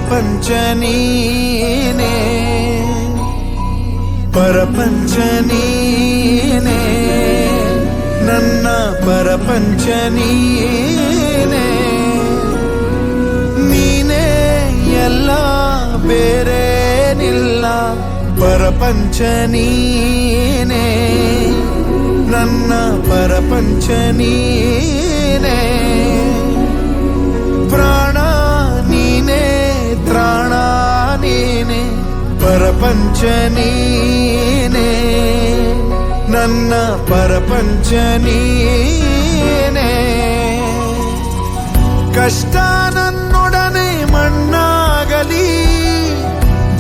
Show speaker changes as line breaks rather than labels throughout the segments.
ಪರಪಂಚ ನೀನೇ ಪರಪಂಚ ನೀನೇ ನನ್ನ ಪರಪಂಚ ನೀನೇ ನೀನೇ ಎಲ್ಲ ಬೇರೇನಿಲ್ಲ ಪರಪಂಚ ನೀನೇ ನನ್ನ ಪರಪಂಚ ನೀನೇ ಪ್ರಾಣ ನೀನೇ ತ್ರಾಣ ನೀನೇ ಪರಪಂಚ ನೀನೇ ನನ್ನ ಪರಪಂಚ ನೀನೇ ಕಷ್ಟ ನನ್ನೊಡನೆ ಮಣ್ಣಾಗಲಿ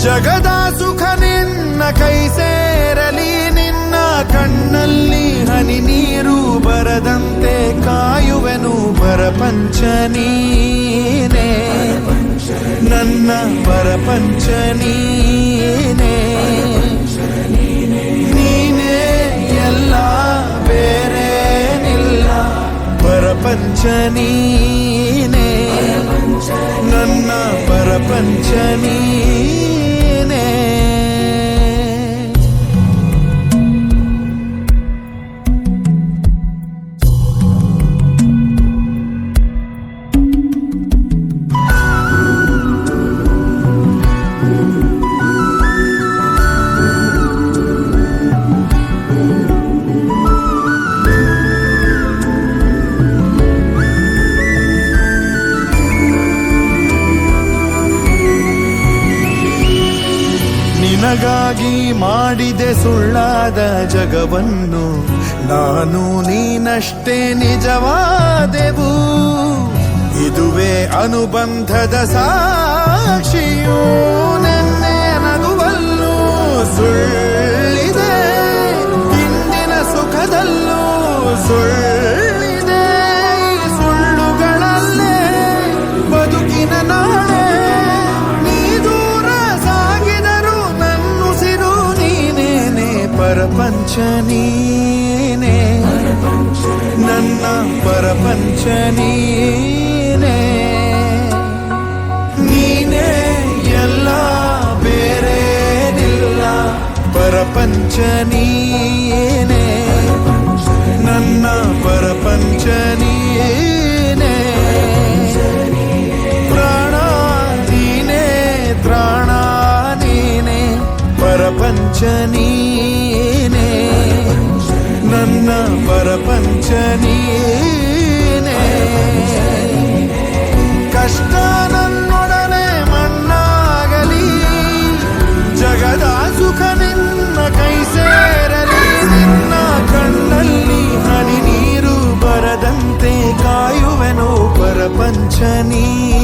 ಜಗದ ಸುಖ ನಿನ್ನ ಕೈ ಸೇರಲಿ ನಿನ್ನ ಕಣ್ಣಲ್ಲಿ ಹನಿ ನೀರು ಬರದಂತೆ ಕಾಯುವೆನು ಪರಪಂಚ ನೀನೇ ನನ್ನ ಪರಪಂಚ ನೀನೇ ನೀನೇ ಎಲ್ಲ ಬೇರೇನಿಲ್ಲ ಪರಪಂಚ ನೀನೇ ನನ್ನ ಪರಪಂಚ ನೀನೇ ನಿನಗಾಗಿ ಮಾಡಿದೆ ಸುಳ್ಳಾದ ಜಗವನ್ನು ನಾನು ನೀನಷ್ಟೇ ನಿಜವಾದೆವು ಇದುವೇ ಅನುಬಂಧದ ಸಾಕ್ಷಿಯೂ ನೆನ್ನೆ ನಗುವಲ್ಲೂ ಸುಳ್ಳಿದೆ ಇಂದಿನ ಸುಖದಲ್ಲೂ ಸುಳ್ಳಿದೆ ಸುಳ್ಳುಗಳಲ್ಲೇ ಬದುಕಿನ ನಾಳೆ ಪರಪಂಚ ನೀನೇ ನನ್ನ ಪರಪಂಚ ನೀನೇ ನೀನೇ ಎಲ್ಲ ಬೇರೇನಿಲ್ಲ ಪರಪಂಚ ನೀನೇ ನನ್ನ ಪರಪಂಚ ನೀನೇ ಪ್ರಾಣ ನೀನೇ ತ್ರಾಣ ನೀನೇ ಪರಪಂಚ ನೀನೇ ನನ್ನ ಪರಪಂಚ ನೀನೇ ಕಷ್ಟ ನನ್ನೊಡನೆ ಮಣ್ಣಾಗಲಿ ಜಗದ ಸುಖ ನಿನ್ನ ಕೈ ಸೇರಲಿ ನಿನ್ನ ಕಣ್ಣಲ್ಲಿ ಹನಿ ನೀರು ಬರದಂತೆ ಕಾಯುವೆನು ಪರಪಂಚ ನೀನೇ